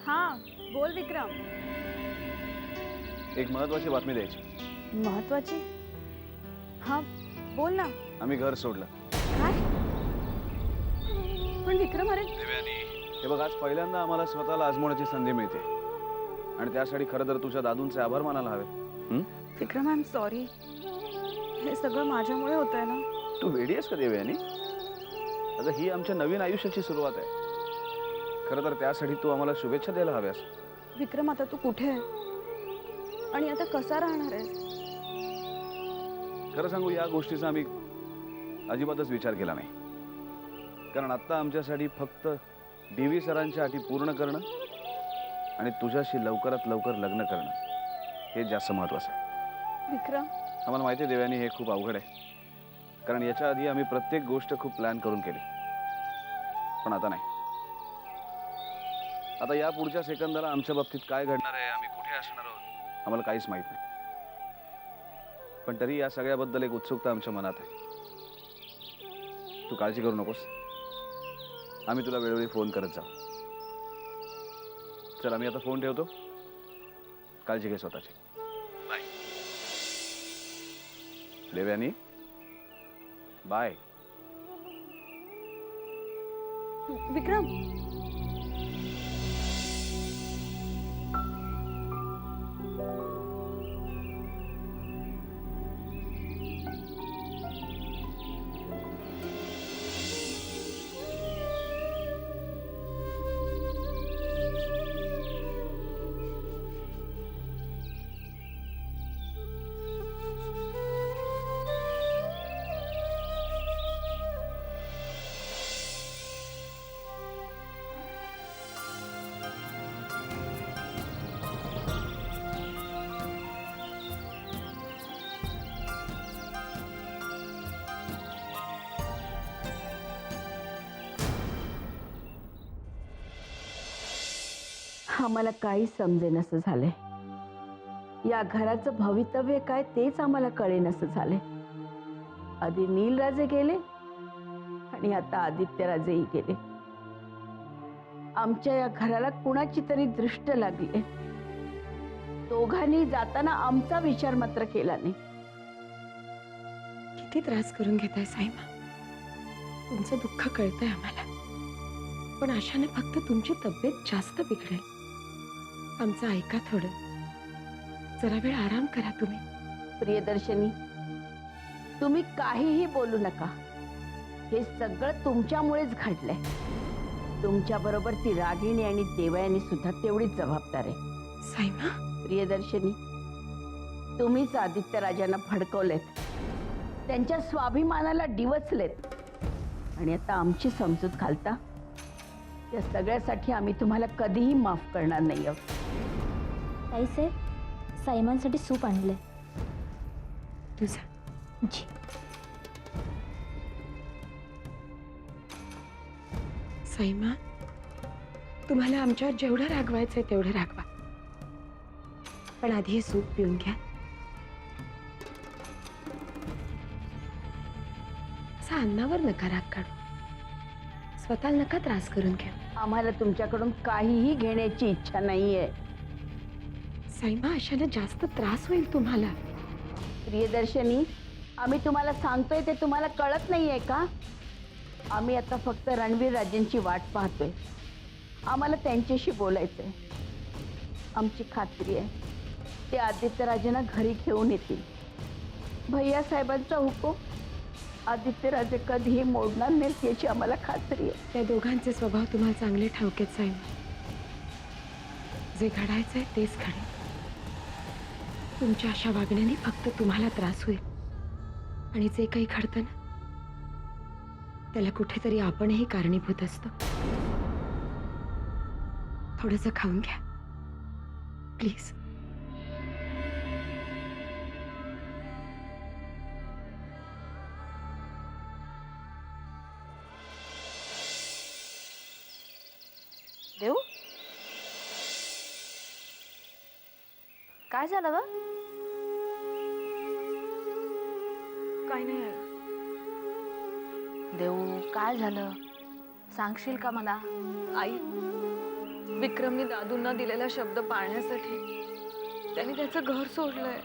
हाँ बोल विक्रम. एक महत्वाची बातमी द्यायची. महत्वाची? हाँ बोल ना. आम्ही घर सोडलं. काय? पण विक्रम अरे हे बघ, आज पहिल्यांदा आम्हाला स्वतःला आजमावण्याची संधी मिळते आणि त्यासाठी खरं तर तुझ्या दादूंचे आभार मानायला हवे. विक्रम आय एम सॉरी. हे सगळं माझ्यामुळे होतंय ना. तू वेडी आहेस का देवयानी? अगं ही आमच्या नवीन आयुष्याची सुरुवात आहे. खरं तर त्यासाठी तू आम्हाला शुभेच्छा द्यायला हव्यास. विक्रम आता तू कुठे आहे आणि आता कसा राहणार आहेस? खरं सांगू, या गोष्टीचा आम्ही अजिबातच विचार केला नाही. कारण आता आमच्यासाठी फक्त DV सरांच्या अटी पूर्ण करणं आणि तुझ्याशी लवकरात लवकर लग्न करणं हे जास्त महत्त्वाचं आहे. विक्रम आम्हाला माहिती आहे देवयानी, हे खूप अवघड आहे. कारण याच्या आधी आम्ही प्रत्येक गोष्ट खूप प्लॅन करून केली, पण आता नाही. आता या पुढच्या सेकंदाला आमच्या बाबतीत काय घडणार आहे, आम्ही कुठे असणार आहोत, आम्हाला काहीच माहित नाही. पण तरी या सगळ्याबद्दल एक उत्सुकता आमच्या मनात आहे. तू काळजी करू नकोस, आम्ही तुला वेळोवेळी फोन करत जाऊ. चल, आम्ही आता फोन ठेवतो. काळजी घे स्वतःची. बाय देवयानी. बाय. विक्रम आम्हाला काही समजेनसं झालंय. या घराचं भवितव्य काय तेच आम्हाला कळेनसं झालंय. आधी नीलराजे गेले आणि आता आदित्यराजेही गेले. आमच्या या घराला कुणाची तरी दृष्ट लागली. दोघांनी जाताना आमचा विचार मात्र केला नाही. किती त्रास करून घेताय साईमा. तुमचं दुःख कळतंय आम्हाला, पण अशाने फक्त तुमची तब्येत जास्त बिघडेल. आमचं ऐका थोडं. जरा वेळ आराम करा तुम्ही. प्रियदर्शनी, तुम्ही काहीही बोलू नका. हे सगळं तुमच्यामुळेच घडलंय. तुमच्या बरोबर ती रागिणी आणि देवयानी सुद्धा तेवढीच जबाबदार आहे. साईमा, प्रियदर्शनी, तुम्हीच आदित्यराजांना भडकवलेत, त्यांच्या स्वाभिमानाला डिवचलेत आणि आता आमची समजूत घालता. या सगळ्यासाठी आम्ही तुम्हाला कधीही माफ करणार नाही आहोत. ताईसाहेब, सायमनसाठी सूप आणलंय. तुझा जी. साईमा, तुम्हाला आमच्यावर जेवढं रागवायचंय तेवढं रागवा, पण आधी हे सूप पिऊन घ्या. असा अन्नावर नका राग काढू. स्वतःला नका त्रास करून घ्या. आम्हाला तुमच्याकडून काहीही घेण्याची इच्छा नाहीये. साईमा, अशाने जास्त त्रास होईल तुम्हाला. प्रियदर्शनी, आम्ही तुम्हाला सांगतोय ते तुम्हाला कळत नाहीये का? आम्ही आता फक्त रणवीर राजेंची वाट पाहतोय. आम्हाला त्यांच्याशी बोलायचंय. आमची खात्री आहे ते आदित्यराजेंना घरी घेऊन येतील. भैया साहेबांचा हुकूम आदित्यराजे कधीही मोडणार नाहीत याची आम्हाला खात्री आहे. त्या दोघांचे स्वभाव तुम्हाला चांगले ठाऊक आहेत साईमा. जे घडायचंय तेच घडेल. तुमच्या अशा वागण्याने फक्त तुम्हाला त्रास होईल आणि जे काही घडतं ना, त्याला कुठेतरी आपणही कारणीभूत असतो. थोडंसं खाऊन घ्या प्लीज. देऊ काय झालं ग? काय नाही आहे. देऊ काय झालं सांगशील का मला? आई विक्रमने दादूंना दिलेला शब्द पाळण्यासाठी त्यांनी त्याचं घर सोडलंय.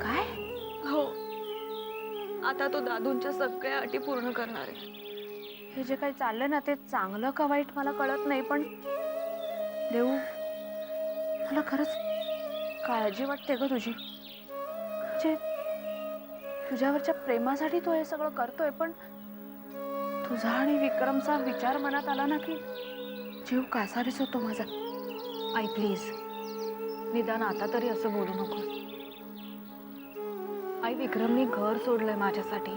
काय? हो, आता तो दादूंच्या सगळ्या अटी पूर्ण करणार आहे. हे जे काही चाललंय ना ते चांगलं का वाईट मला कळत नाही, पण देऊ मला खरंच काळजी वाटते ग तुझी. जे तुझ्यावरच्या प्रेमासाठी तो हे सगळं करतोय, पण तुझा आणि विक्रमचा विचार मनात आला ना की जीव कासावीस होतो माझा. आई प्लीज, निदान आता तरी असं बोलू नको. आई, विक्रमने घर सोडलंय माझ्यासाठी.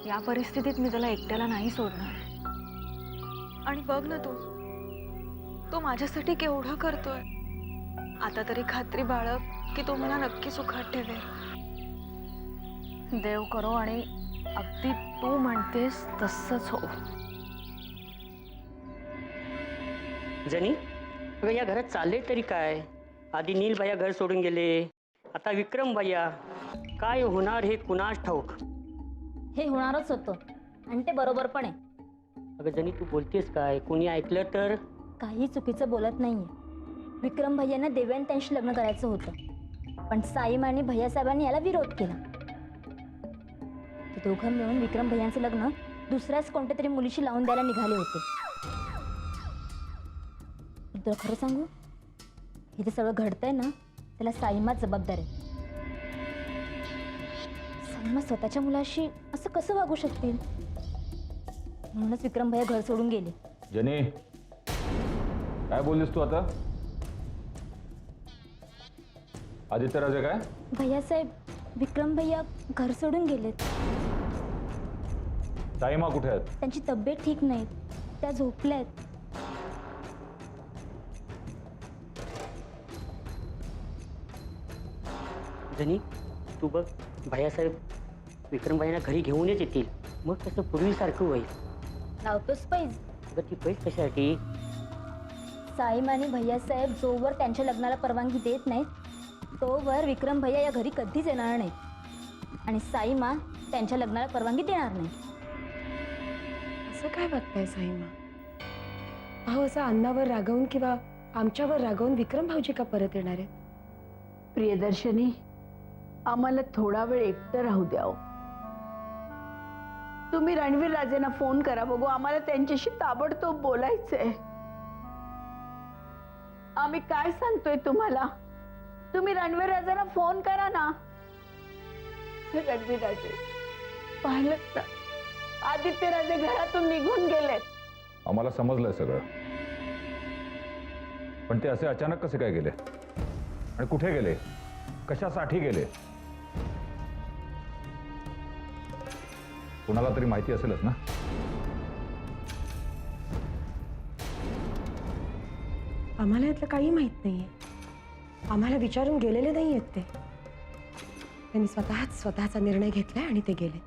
या परिस्थितीत मी त्याला एकट्याला नाही सोडणार. आणि बघ ना तो माझ्यासाठी केवढं करतोय. आता तरी खात्री बाळग की तो मला नक्की सुखात ठेवेल. देव करो आणि अगदी तू म्हणतेस तसंच हो. जनी, अगं या घरात चालले तरी काय? आधी नील भैया घर सोडून गेले, आता विक्रम भैया. काय होणार हे कुणास ठाऊक. हे होणारच होतं आणि ते बरोबर पण आहे. अगं जनी, तू बोलतेस काय? कोणी ऐकलं तर? काही चुकीचं बोलत नाहीये. विक्रम भैयांना देव्यान त्यांशी लग्न करायचं होतं, पण साईम आणि भैयासाहेबांनी याला विरोध केला. ते दोघं मिळून विक्रम भैयांचं लग्न दुसऱ्याच कोणत्या तरी मुलीशी लावून द्यायला निघाले होते. तुला खरं सांगू, हे जे सगळं घडतंय ना त्याला साईमाच जबाबदार आहे. साईमा स्वतःच्या मुलाशी असं कसं वागू शकतील? म्हणूनच विक्रम भैया घर सोडून गेले. जनी, काय बोललीस तू आता? आदित्यराजे काय? भैयासाहेब, विक्रम भैया घर सोडून गेलेत. साईमा कुठे आहेत? त्यांची तब्येत ठीक नाही, त्या झोपल्यात. जनी, तू बघ, भैयासाहेब विक्रम भैयांना घरी घेऊनच येतील. मग कसं पूर्वीसारखं होईल. लावतोच पैज. अगं ती पैस कशासाठी? साईम आणि भैयासाहेब जोवर त्यांच्या लग्नाला परवानगी देत नाहीत तोवर विक्रम भैया या घरी कधीच येणार नाहीत आणि साईमा त्यांच्या लग्नाला परवानगी देणार नाही. असं काय बघताय साईमा? भाऊ असं अन्नावर रागवून किंवा आमच्यावर रागवून विक्रम भाऊजी का परत येणार आहेत? प्रियदर्शनी, आम्हाला थोडा वेळ एकटं राहू द्याव. तुम्ही रणवीर राजेंना फोन करा बघू, आम्हाला त्यांच्याशी ताबडतोब बोलायचंय. आम्ही काय सांगतोय तुम्हाला? तुम्ही रणवीर राजेंना फोन करा ना. रणवीर राजे पाहिलं तर आदित्य राजे घरातून निघून गेलेत. आम्हाला समजलंय सगळं, पण ते असे अचानक कसे काय गेले आणि कुठे गेले, कशासाठी गेले? कुणाला तरी माहिती असेलच ना? आम्हाला यातलं काही माहित नाहीये. आम्हाला विचारून गेलेले नाही आहेत ते. त्यांनी स्वतःचा निर्णय घेतलाय आणि ते गेले.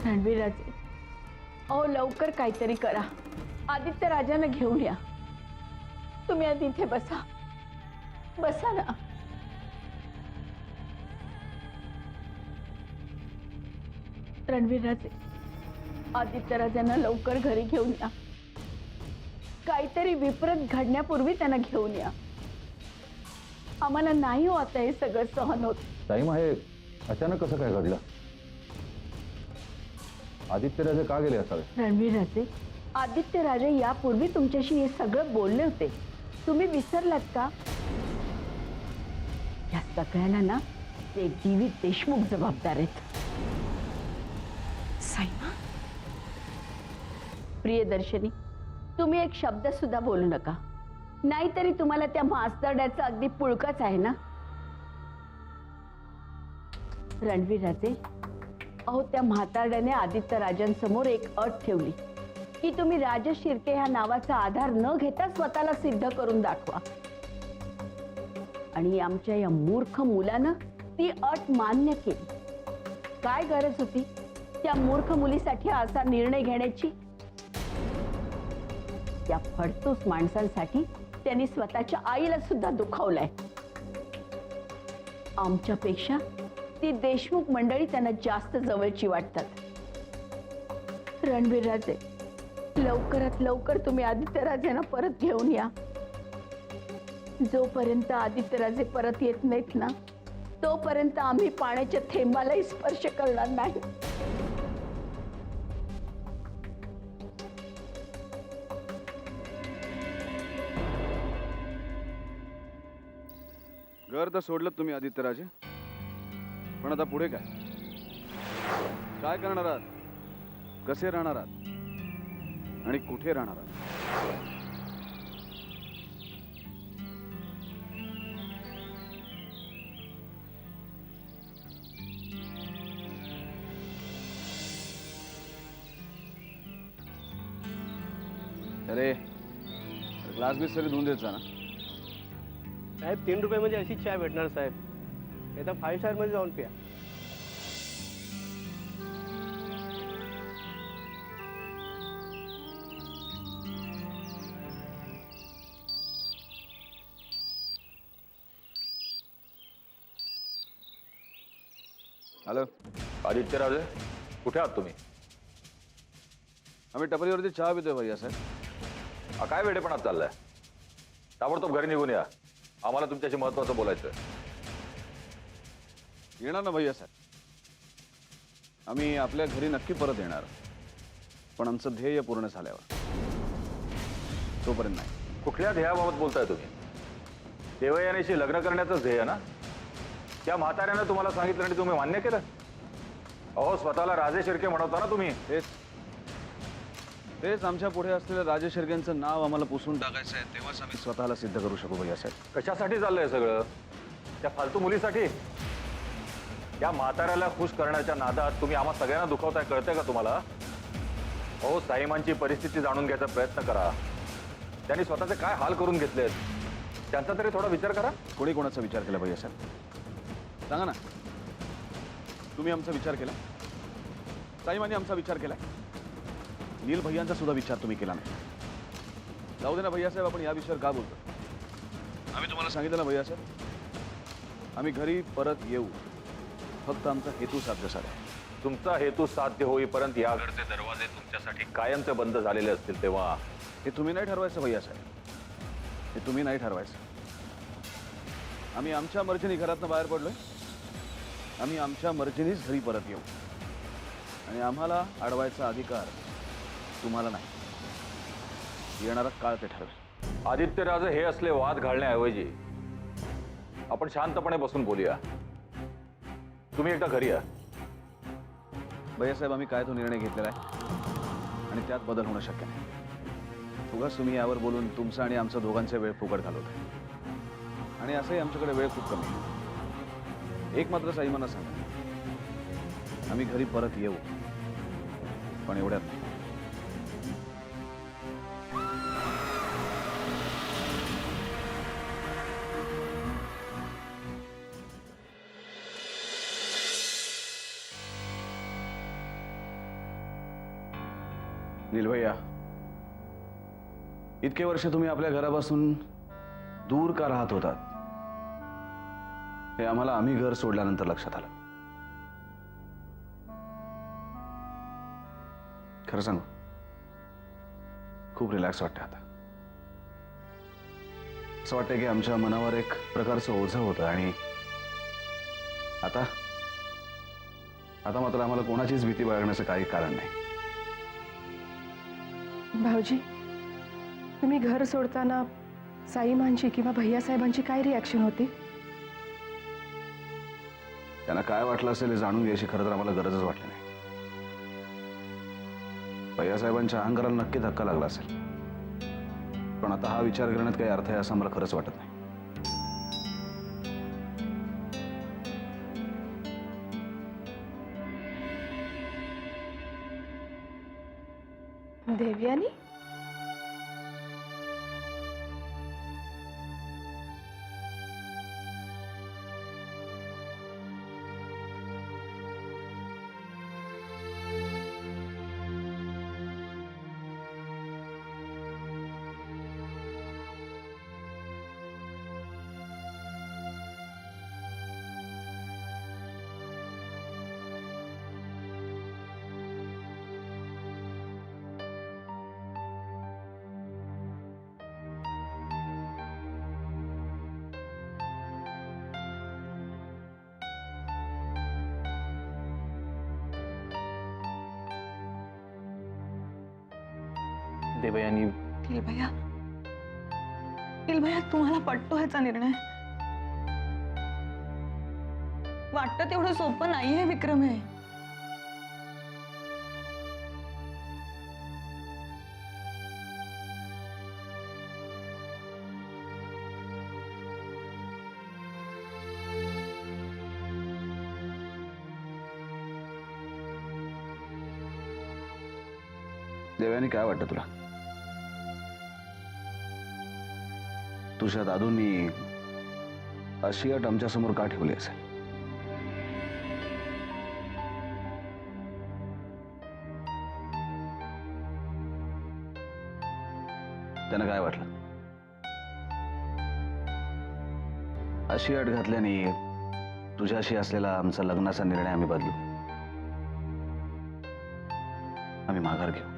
रणवीर राजे, अहो लवकर काहीतरी करा. आदित्य राजांना घेऊन या. तुम्ही आधी इथे बसा. बसा ना. रणवीर राजे, आदित्य राजांना लवकर घरी घेऊन या. काहीतरी विपरीत घडण्यापूर्वी त्यांना घेऊन या. आम्हाला नाही हो आता हे सगळं सहन होत. साईमा, हे अचानक कसं काय घडलं? आदित्यराजे का गेले असावे? रणवीर राजे, आदित्य राजे यापूर्वी तुमच्याशी हे सगळं बोलले होते. तुम्ही विसरलात का? या सगळ्याला ना ते जीवित देशमुख जबाबदार आहेत. साईमा, प्रियदर्शनी, तुम्ही एक शब्द सुद्धा बोलू नका, नाहीतरी तुम्हाला त्या मास्तरड्याचा अगदी पुळकाच आहे ना. रणवीर राजे, अहो त्या म्हातारड्याने आदित्य राजांसमोर एक अट ठेवली की तुम्ही राज शिर्के ह्या नावाचा आधार न घेता स्वतःला सिद्ध करून दाखवा. आणि आमच्या या मूर्ख मुलानं ती अट मान्य केली. काय गरज होती त्या मूर्ख मुलीसाठी असा निर्णय घेण्याची? त्या फडतूस माणसांसाठी त्यांनी स्वतःच्या आईला सुद्धा दुखावलंय. आमच्यापेक्षा ती देशमुख मंडळी त्यांना जास्त जवळची वाटतात. रणवीर राजे, लवकरात लवकर तुम्ही आदित्यराजेंना परत घेऊन या. जोपर्यंत आदित्यराजे परत येत नाहीत ना, तोपर्यंत आम्ही पाण्याच्या थेंबालाही स्पर्श करणार नाही. घर तर सोडलं तुम्ही आदित्यराजे, पण आता पुढे काय? काय करणार आहात? कसे राहणार आहात? आणि कुठे राहणार आहात? अरे ग्लास बीस तरी धुवून देत जा ना. साहेब 3 रुपयामध्ये अशी चहा भेटणार साहेब, नाही तर 5 स्टारमध्ये जाऊन प्या. हॅलो, आदित्यराजे कुठे आहात तुम्ही? आम्ही टपरीवरती चहा पितोय भैया साहेब. काय वेडेपणात चाललाय? ताबडतोब घरी निघून या, आम्हाला तुमच्याशी महत्वाचं बोलायचं. येणार ना भैया साहेब, आम्ही आपल्या घरी नक्की परत येणार, पण आमचं ध्येय पूर्ण झाल्यावर. तोपर्यंत नाही. कुठल्या ध्येयाबाबत बोलताय तुम्ही? देवयानीशी लग्न करण्याचं ध्येय ना? त्या म्हाताऱ्यानं तुम्हाला सांगितलं आणि तुम्ही मान्य केलं? अहो, स्वतःला राजे शिर्के म्हणवता ना तुम्ही. तेच आमच्या पुढे असलेल्या राजे शिर्केंचं नाव आम्हाला पुसून टाकायचं आहे, तेव्हाच आम्ही स्वतःला सिद्ध करू शकू भैया साहेब. कशासाठी चाललंय सगळं? त्या फालतू मुलीसाठी? या म्हाताऱ्याला खुश करण्याच्या नादात तुम्ही आम्हा सगळ्यांना दुखावताय, कळतंय का तुम्हाला? अहो, साईमांची परिस्थिती जाणून घ्यायचा प्रयत्न करा. त्यांनी स्वतःचे काय हाल करून घेतलेत, त्यांचा तरी थोडा विचार करा. कोणी कोणाचा विचार केला भैया साहेब? सांगा ना. तुम्ही आमचा विचार केला? साईमाने आमचा विचार केला? नील भैयांचा सुद्धा विचार तुम्ही केला नाही. जाऊ दे ना भैया साहेब, आपण या विषयावर का बोलतो? आम्ही तुम्हाला सांगितलं ना भैया साहेब, आम्ही घरी परत येऊ, फक्त आमचा हेतू साध्य झाला. तुमचा हेतू साध्य होईपर्यंत या घरचे दरवाजे तुमच्यासाठी कायमचे बंद झालेले असतील तेव्हा. हे तुम्ही नाही ठरवायचं भैया साहेब, हे तुम्ही नाही ठरवायचं. आम्ही आमच्या मर्जीने घरातनं बाहेर पडलोय, आम्ही आमच्या मर्जीनेच घरी परत येऊ, आणि आम्हाला अडवायचा अधिकार तुम्हाला नाही. येणारा काळ ते ठरवेल. आदित्यराजे, हे असले वाद घालण्याऐवजी आपण शांतपणे बसून बोलूया. तुम्ही एकदा घरी या. भैयासाहेब, आम्ही काय तो निर्णय घेतलेला आहे आणि त्यात बदल होणं शक्य नाही. उगाच तुम्ही यावर बोलून तुमचा आणि आमचा दोघांचा वेळ फुकट घालवताय, आणि असंही आमच्याकडे वेळ खूप कमी आहे. एक मात्र साईमांना सांगा, आम्ही घरी परत येऊ, पण एवढ्यात नाही. नीलभैया, इतके वर्ष तुम्ही आपल्या घरापासून दूर का राहत होतात हे आम्हाला आम्ही घर सोडल्यानंतर लक्षात आलं. खरं सांगू, खूप रिलॅक्स वाटतं आता. असं वाटतं की आमच्या मनावर एक प्रकारचं ओझं होतं, आणि आता आता मात्र आम्हाला कोणाचीच भीती बाळगण्याचं काही कारण नाही. भाऊजी, तुम्ही घर सोडताना साईमांची किंवा भैयासाहेबांची काय रिॲक्शन होती? त्यांना काय वाटलं असेल हे जाणून घ्यायची खरं तर आम्हाला गरजच वाटली नाही. भैयासाहेबांच्या अहंकाराला नक्की धक्का लागला असेल, पण आता हा विचार करण्यात काही अर्थ आहे असं मला खरंच वाटत नाही. देवयानी, देवयानी भैया तुम्हाला पटतो ह्याचा निर्णय? वाटतं तेवढं सोपं नाहीये विक्रम हे. देवयानी काय वाटतं तुला? तुझ्या दादूंनी अशी अट आमच्या समोर का ठेवली असेल? त्यांना काय वाटलं? अशी अट घातल्याने तुझ्याशी असलेला आमचा लग्नाचा निर्णय आम्ही बदलू, आम्ही माघार घेऊ.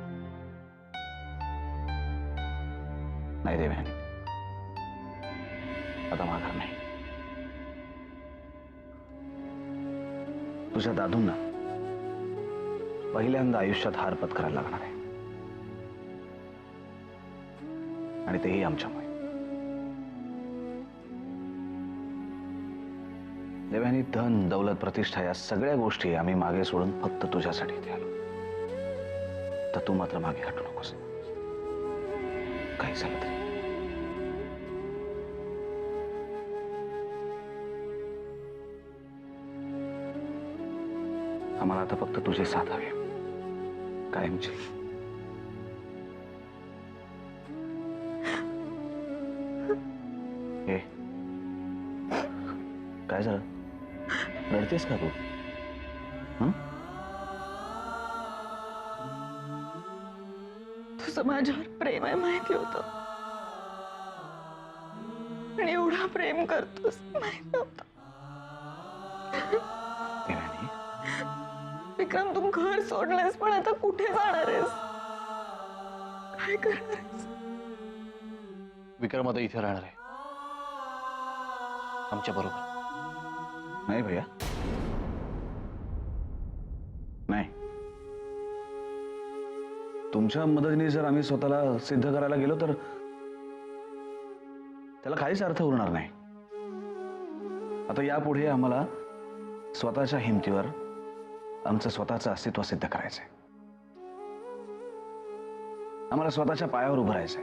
नाही देवयानी, आता माघार नाही. तुझ्या दादूंना पहिल्यांदा आयुष्यात हार पत्करायला लागणार आहे, आणि तेही आमच्यामुळे. देवयानी, धन दौलत प्रतिष्ठा या सगळ्या गोष्टी आम्ही मागे सोडून फक्त तुझ्यासाठी इथे आलो. तर तू मात्र मागे हटू नकोस, काही झालं तरी. आम्हाला आता फक्त तुझी साथ हवी, कायमची. ए, काय झालं? रडतेस का तू? तुझं माझ्यावर प्रेम आहे माहिती होतं, आणि एवढा प्रेम करतोस माहित नव्हतं. देवयानी, विक्रम, तू घर सोडलंस, पण आता कुठे जाणार आहेस? काय करणार आहेस? विक्रम आता इथे राहणार आहे आमच्या बरोबर. नाही भैया, नाही. तुमच्या मदतीने जर आम्ही स्वतःला सिद्ध करायला गेलो तर त्याला काहीच अर्थ उरणार नाही. आता यापुढे आम्हाला स्वतःच्या हिमतीवर आमचं स्वतःचं अस्तित्व सिद्ध करायचंय. आम्हाला स्वतःच्या पायावर उभं राहायचंय,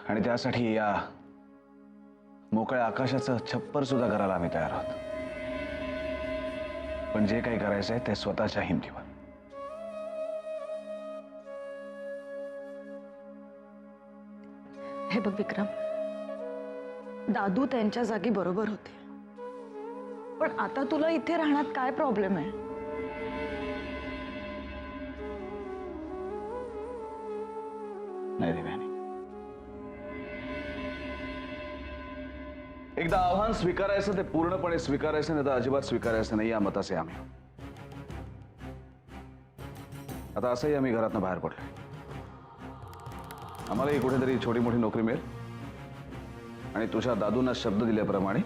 आणि त्यासाठी या मोकळ्या आकाशाचं छप्पर सुद्धा करायला आम्ही तयार आहोत. पण जे काही करायचंय ते स्वतःच्या हिमतीवर. हे बघ विक्रम, दादू त्यांच्या जागी बरोबर होते, पण आता तुला इथे राहण्यात काय प्रॉब्लेम आहे? नाही देवयानी, एकदा आव्हान स्वीकारायचं ते पूर्णपणे स्वीकारायचं, नाही तर अजिबात स्वीकारायचं नाही, या मताचे आम्ही. आता असंही आम्ही घरातनं बाहेर पडलोय. आम्हालाही कुठेतरी छोटी मोठी नोकरी मिळेल, आणि तुझ्या दादूंना शब्द दिल्याप्रमाणे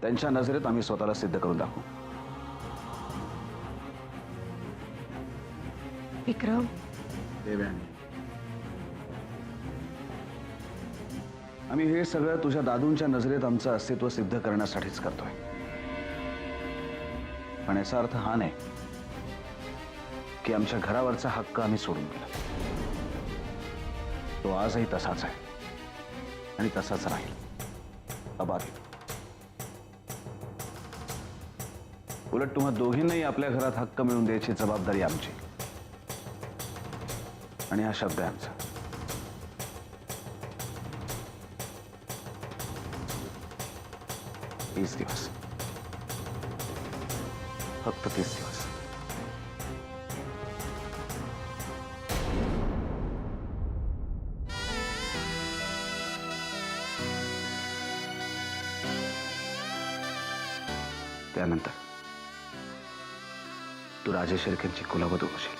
त्यांच्या नजरेत आम्ही स्वतःला सिद्ध करून दाखवू. विक्रम, देवयानी, आम्ही हे सगळं तुझ्या दादूंच्या नजरेत आमचं अस्तित्व सिद्ध करण्यासाठीच करतोय. पण याचा अर्थ हा नाही की आमच्या घरावरचा हक्क आम्ही सोडून दिला. तो आजही तसाच आहे, आणि तसाच राहील अबाधित. उलट तुम्हा दोघींनाही आपल्या घरात हक्क मिळवून द्यायची जबाबदारी आमची, आणि हा शब्द आहे आमचा. 30 दिवस, फक्त 30 दिवस. त्यानंतर तू राजेश शेळकेंची कुलवधू होशील.